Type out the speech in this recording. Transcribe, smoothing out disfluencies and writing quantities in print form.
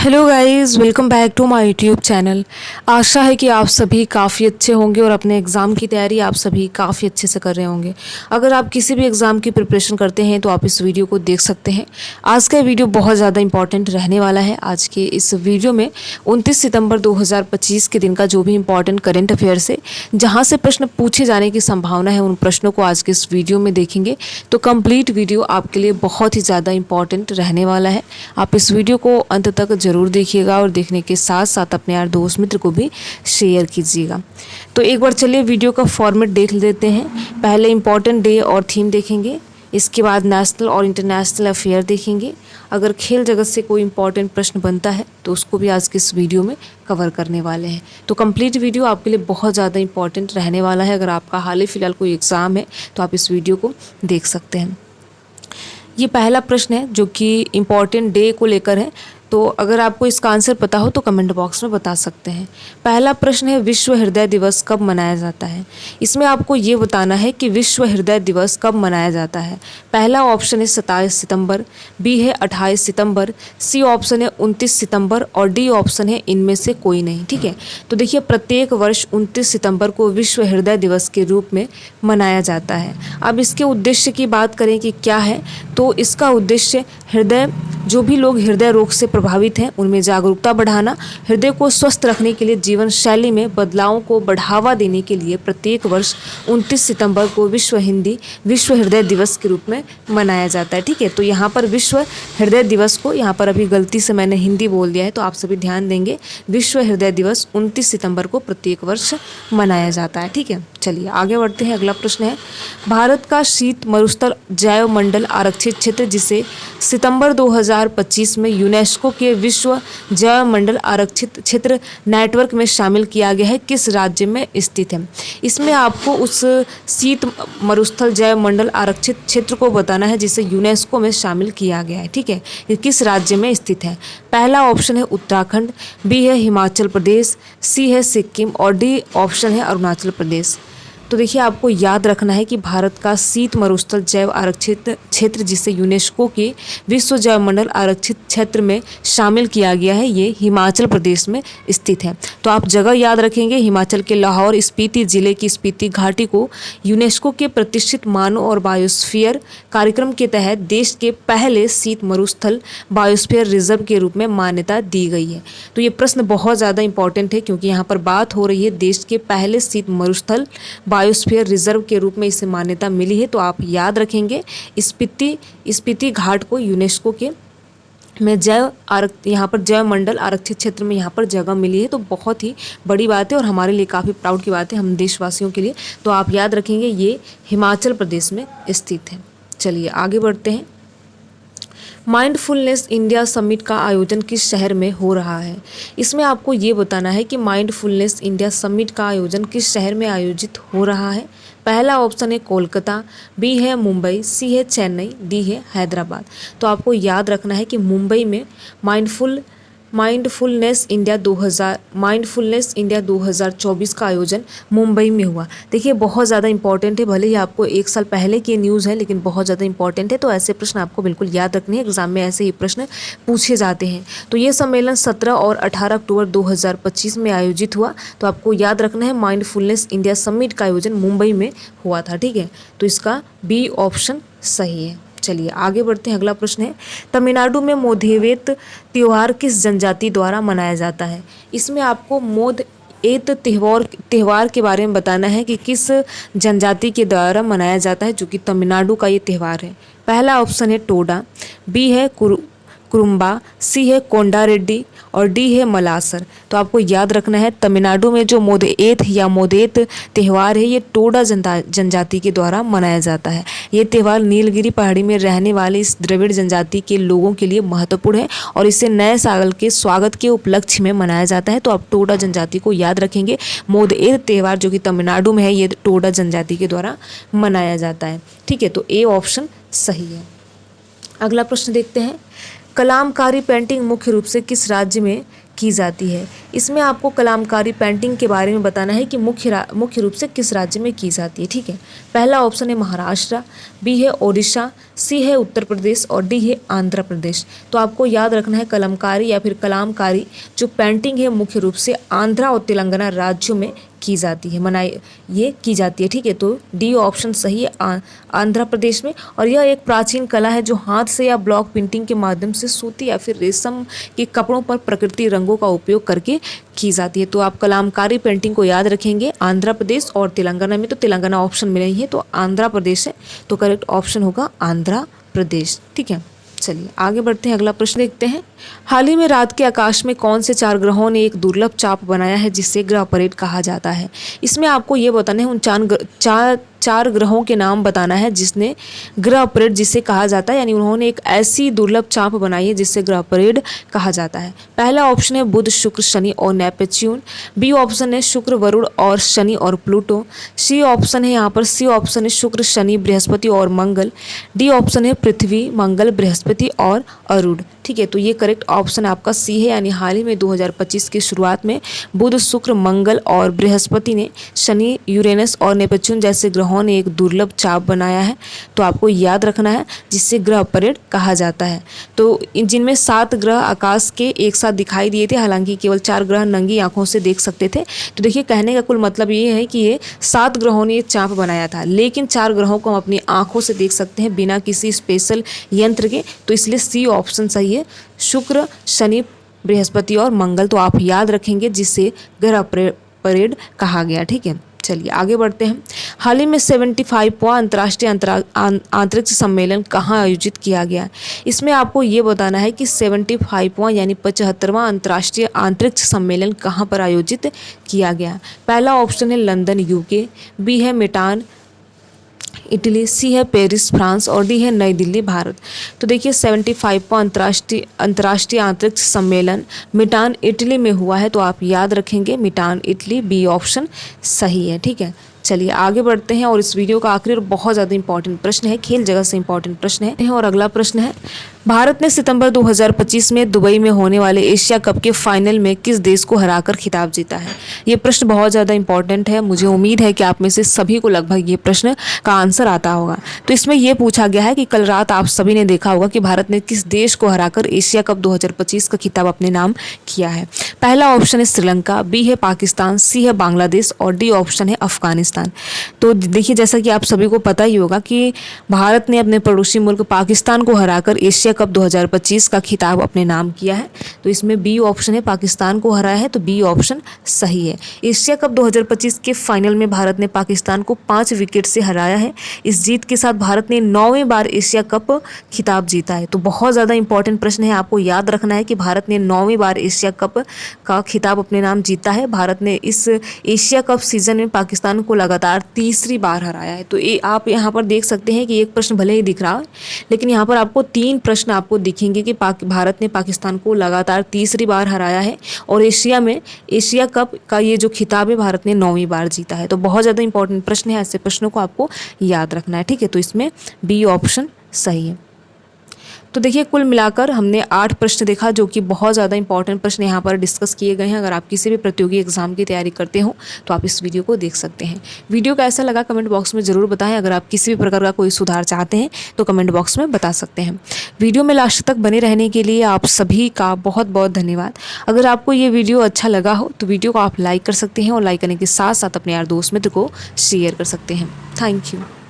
Hello guys, welcome back to my YouTube channel. आशा है कि आप सभी काफ़ी अच्छे होंगे और अपने एग्ज़ाम की तैयारी आप सभी काफ़ी अच्छे से कर रहे होंगे। अगर आप किसी भी एग्ज़ाम की प्रिपरेशन करते हैं तो आप इस वीडियो को देख सकते हैं। आज का वीडियो बहुत ज़्यादा इंपॉर्टेंट रहने वाला है। आज के इस वीडियो में 29 सितंबर 2025 के दिन का जो भी इंपॉर्टेंट करेंट अफेयर्स है, जहाँ से प्रश्न पूछे जाने की संभावना है, उन प्रश्नों को आज के इस वीडियो में देखेंगे। तो कंप्लीट वीडियो आपके लिए बहुत ही ज़्यादा इंपॉर्टेंट रहने वाला है। आप इस वीडियो को अंत तक ज़रूर देखिएगा और देखने के साथ साथ अपने यार दोस्त मित्र को भी शेयर कीजिएगा। तो एक बार चलिए वीडियो का फॉर्मेट देख लेते हैं। पहले इंपॉर्टेंट डे और थीम देखेंगे, इसके बाद नेशनल और इंटरनेशनल अफेयर देखेंगे। अगर खेल जगत से कोई इंपॉर्टेंट प्रश्न बनता है तो उसको भी आज के इस वीडियो में कवर करने वाले हैं। तो कंप्लीट वीडियो आपके लिए बहुत ज़्यादा इंपॉर्टेंट रहने वाला है। अगर आपका हाल ही फिलहाल कोई एग्ज़ाम है तो आप इस वीडियो को देख सकते हैं। ये पहला प्रश्न है जो कि इम्पॉर्टेंट डे को लेकर है, तो अगर आपको इसका आंसर पता हो तो कमेंट बॉक्स में बता सकते हैं। पहला प्रश्न है, विश्व हृदय दिवस कब मनाया जाता है? इसमें आपको ये बताना है कि विश्व हृदय दिवस कब मनाया जाता है। पहला ऑप्शन है 27 सितंबर, बी है 28 सितंबर, सी ऑप्शन है 29 सितंबर और डी ऑप्शन है इनमें से कोई नहीं। ठीक है, तो देखिए प्रत्येक वर्ष 29 सितंबर को विश्व हृदय दिवस के रूप में मनाया जाता है। अब इसके उद्देश्य की बात करें कि क्या है, तो इसका उद्देश्य हृदय, जो भी लोग हृदय रोग से प्रभावित हैं उनमें जागरूकता बढ़ाना, हृदय को स्वस्थ रखने के लिए जीवन शैली में बदलावों को बढ़ावा देने के लिए प्रत्येक वर्ष 29 सितंबर को विश्व हृदय दिवस के रूप में मनाया जाता है। ठीक है, तो यहाँ पर विश्व हृदय दिवस को, यहाँ पर अभी गलती से मैंने हिंदी बोल दिया है तो आप सभी ध्यान देंगे। विश्व हृदय दिवस 29 सितंबर को प्रत्येक वर्ष मनाया जाता है। ठीक है, चलिए आगे बढ़ते हैं। अगला प्रश्न है, भारत का शीत मरुस्थल जैव मंडल आरक्षित क्षेत्र जिसे सितंबर 2025 में यूनेस्को के विश्व जैव मंडल आरक्षित क्षेत्र नेटवर्क में शामिल किया गया है, किस राज्य में स्थित है? इसमें आपको उस शीत मरुस्थल जैव मंडल आरक्षित क्षेत्र को बताना है जिसे यूनेस्को में शामिल किया गया है। ठीक है, ये किस राज्य में स्थित है? पहला ऑप्शन है उत्तराखंड, बी है हिमाचल प्रदेश, सी है सिक्किम और डी ऑप्शन है अरुणाचल प्रदेश। तो देखिए आपको याद रखना है कि भारत का शीत मरुस्थल जैव आरक्षित क्षेत्र जिसे यूनेस्को के विश्व जैव मंडल आरक्षित क्षेत्र में शामिल किया गया है, ये हिमाचल प्रदेश में स्थित है। तो आप जगह याद रखेंगे, हिमाचल के लाहौर स्पीति जिले की स्पीति घाटी को यूनेस्को के प्रतिष्ठित मानव और बायोस्फीयर कार्यक्रम के तहत देश के पहले शीत मरुस्थल बायोस्फीयर रिजर्व के रूप में मान्यता दी गई है। तो ये प्रश्न बहुत ज़्यादा इंपॉर्टेंट है क्योंकि यहाँ पर बात हो रही है देश के पहले शीत मरुस्थल बायोस्फीयर रिजर्व के रूप में इसे मान्यता मिली है। तो आप याद रखेंगे स्पीति घाट को यूनेस्को के में यहाँ पर जैव मंडल आरक्षित क्षेत्र में यहाँ पर जगह मिली है। तो बहुत ही बड़ी बात है और हमारे लिए काफ़ी प्राउड की बात है, हम देशवासियों के लिए। तो आप याद रखेंगे ये हिमाचल प्रदेश में स्थित है। चलिए आगे बढ़ते हैं। माइंडफुलनेस इंडिया समिट का आयोजन किस शहर में हो रहा है? इसमें आपको ये बताना है कि माइंडफुलनेस इंडिया समिट का आयोजन किस शहर में आयोजित हो रहा है। पहला ऑप्शन है कोलकाता, बी है मुंबई, सी है चेन्नई, डी है हैदराबाद। तो आपको याद रखना है कि मुंबई में माइंडफुलनेस इंडिया 2024 का आयोजन मुंबई में हुआ। देखिए बहुत ज़्यादा इंपॉर्टेंट है, भले ही आपको एक साल पहले की न्यूज़ है लेकिन बहुत ज़्यादा इंपॉर्टेंट है। तो ऐसे प्रश्न आपको बिल्कुल याद रखने हैं, एग्जाम में ऐसे ही प्रश्न पूछे जाते हैं। तो ये सम्मेलन 17 और 18 अक्टूबर 2025 में आयोजित हुआ। तो आपको याद रखना है माइंडफुलनेस इंडिया समिट का आयोजन मुंबई में हुआ था। ठीक है, तो इसका बी ऑप्शन सही है। चलिए आगे बढ़ते हैं। अगला प्रश्न है, तमिलनाडु में मोदेवेत त्यौहार किस जनजाति द्वारा मनाया जाता है? इसमें आपको मोदेत त्यौहार के बारे में बताना है कि किस जनजाति के द्वारा मनाया जाता है, जो कि तमिलनाडु का ये त्यौहार है। पहला ऑप्शन है टोडा, बी है कुरुम्बा, सी है कोंडा रेड्डी और डी है मलासर। तो आपको याद रखना है तमिलनाडु में जो मोदेत त्यौहार है ये टोडा जनजाति के द्वारा मनाया जाता है। ये त्यौहार नीलगिरी पहाड़ी में रहने वाली इस द्रविड़ जनजाति के लोगों के लिए महत्वपूर्ण है और इसे नए साल के स्वागत के उपलक्ष्य में मनाया जाता है। तो आप टोडा जनजाति को याद रखेंगे। मोदेत त्यौहार जो कि तमिलनाडु में है ये टोडा जनजाति के द्वारा मनाया जाता है। ठीक है, तो ए ऑप्शन सही है। अगला प्रश्न देखते हैं, कलामकारी पेंटिंग मुख्य रूप से किस राज्य में की जाती है। इसमें आपको कलामकारी पेंटिंग के बारे में बताना है कि मुख्य रूप से किस राज्य में की जाती है। ठीक है, पहला ऑप्शन है महाराष्ट्र, बी है ओडिशा, सी है उत्तर प्रदेश और डी है आंध्र प्रदेश। तो आपको याद रखना है कलमकारी या फिर कलामकारी जो पेंटिंग है मुख्य रूप से आंध्रा और तेलंगाना राज्यों में की जाती है, ये की जाती है। ठीक है, तो डी ऑप्शन सही है, आंध्र प्रदेश में। और यह एक प्राचीन कला है जो हाथ से या ब्लॉक प्रिंटिंग के माध्यम से सूती या फिर रेशम के कपड़ों पर प्रकृति रंगों का उपयोग करके की जाती है। तो आप कलामकारी पेंटिंग को याद रखेंगे आंध्र प्रदेश और तेलंगाना में, तो तेलंगाना ऑप्शन में नहीं है तो आंध्र प्रदेश है, तो करेक्ट ऑप्शन होगा आंध्र प्रदेश। ठीक है, चलिए आगे बढ़ते हैं, अगला प्रश्न देखते हैं। हाल ही में रात के आकाश में कौन से 4 ग्रहों ने एक दुर्लभ चाप बनाया है जिसे ग्रह परेड कहा जाता है? इसमें आपको ये बताना है उन चार ग्रहों के नाम बताना है जिसने ग्रह परेड जिसे कहा जाता है, यानी उन्होंने एक ऐसी दुर्लभ चाप बनाई है जिससे ग्रह परेड कहा जाता है। पहला ऑप्शन है बुध, शुक्र, शनि और नेपच्यून। बी ऑप्शन है शुक्र, वरुण और शनि और प्लूटो। सी ऑप्शन है यहाँ पर शुक्र, शनि, बृहस्पति और मंगल। डी ऑप्शन है पृथ्वी, मंगल, बृहस्पति और अरुण। ठीक है, तो ये करेक्ट ऑप्शन आपका सी है, यानी हाल ही में 2025 की शुरुआत में बुध, शुक्र, मंगल और बृहस्पति ने शनि, यूरेनस और नेपच्यून जैसे ग्रहों ने एक दुर्लभ चाप बनाया है। तो आपको याद रखना है जिससे ग्रह परेड कहा जाता है। तो जिनमें 7 ग्रह आकाश के एक साथ दिखाई दिए थे, हालांकि केवल 4 ग्रह नंगी आंखों से देख सकते थे। तो देखिए कहने का कुल मतलब ये है कि ये 7 ग्रहों ने ये चाप बनाया था, लेकिन 4 ग्रहों को हम अपनी आंखों से देख सकते हैं बिना किसी स्पेशल यंत्र के। तो इसलिए सी ऑप्शन सही है, शुक्र, शनि, बृहस्पति और मंगल। तो आप याद रखेंगे जिससे ग्रह परेड कहा गया। ठीक है, चलिए आगे बढ़ते हैं। हाल ही में 75वां अंतर्राष्ट्रीय अंतरिक्ष सम्मेलन कहाँ आयोजित किया गया? इसमें आपको ये बताना है कि 75वां यानी 75वां अंतर्राष्ट्रीय अंतरिक्ष सम्मेलन कहाँ पर आयोजित किया गया। पहला ऑप्शन है लंदन यूके, बी है मिलान इटली, सी है पेरिस फ्रांस और डी है नई दिल्ली भारत। तो देखिए 75वां अंतर्राष्ट्रीय अंतरिक्ष सम्मेलन मिलान इटली में हुआ है, तो आप याद रखेंगे मिलान इटली, बी ऑप्शन सही है। ठीक है, चलिए आगे बढ़ते हैं और इस वीडियो का आखिरी और बहुत ज़्यादा इंपॉर्टेंट प्रश्न है, खेल जगत से इंपॉर्टेंट प्रश्न है। और अगला प्रश्न है, भारत ने सितंबर 2025 में दुबई में होने वाले एशिया कप के फाइनल में किस देश को हराकर खिताब जीता है? ये प्रश्न बहुत ज़्यादा इंपॉर्टेंट है, मुझे उम्मीद है कि आप में से सभी को लगभग ये प्रश्न का आंसर आता होगा। तो इसमें यह पूछा गया है कि कल रात आप सभी ने देखा होगा कि भारत ने किस देश को हराकर एशिया कप 2025 का खिताब अपने नाम किया है। पहला ऑप्शन है श्रीलंका, बी है पाकिस्तान, सी है बांग्लादेश और डी ऑप्शन है अफगानिस्तान। तो देखिए जैसा कि आप सभी को पता ही होगा कि भारत ने अपने पड़ोसी मुल्क पाकिस्तान को हराकर एशिया कप 2025 का खिताब अपने नाम किया है। तो इसमें बी ऑप्शन है पाकिस्तान को हराया है, तो बी ऑप्शन सही है। एशिया कप 2025 के फाइनल में भारत ने पाकिस्तान को 5 विकेट से हराया है। इस जीत के साथ भारत ने 9वीं बार एशिया कप खिताब जीता है। तो बहुत ज़्यादा इंपॉर्टेंट प्रश्न है, आपको याद रखना है कि भारत ने 9वीं बार एशिया कप का खिताब अपने नाम जीता है। भारत ने इस एशिया कप सीजन में पाकिस्तान को लगातार तीसरी बार हराया है। तो आप यहाँ पर देख सकते हैं कि एक प्रश्न भले ही दिख रहा है, लेकिन यहाँ पर आपको 3 प्रश्न आपको दिखेंगे कि भारत ने पाकिस्तान को लगातार तीसरी बार हराया है और एशिया कप का ये जो खिताब है भारत ने 9वीं बार जीता है। तो बहुत ज़्यादा इंपॉर्टेंट प्रश्न है, ऐसे प्रश्नों को आपको याद रखना है। ठीक है, तो इसमें बी ऑप्शन सही है। तो देखिए कुल मिलाकर हमने 8 प्रश्न देखा जो कि बहुत ज़्यादा इंपॉर्टेंट प्रश्न यहाँ पर डिस्कस किए गए हैं। अगर आप किसी भी प्रतियोगी एग्जाम की तैयारी करते हो तो आप इस वीडियो को देख सकते हैं। वीडियो कैसा लगा कमेंट बॉक्स में ज़रूर बताएं। अगर आप किसी भी प्रकार का कोई सुधार चाहते हैं तो कमेंट बॉक्स में बता सकते हैं। वीडियो में लास्ट तक बने रहने के लिए आप सभी का बहुत बहुत धन्यवाद। अगर आपको ये वीडियो अच्छा लगा हो तो वीडियो को आप लाइक कर सकते हैं और लाइक करने के साथ साथ अपने यार दोस्त मित्र को शेयर कर सकते हैं। Thank you.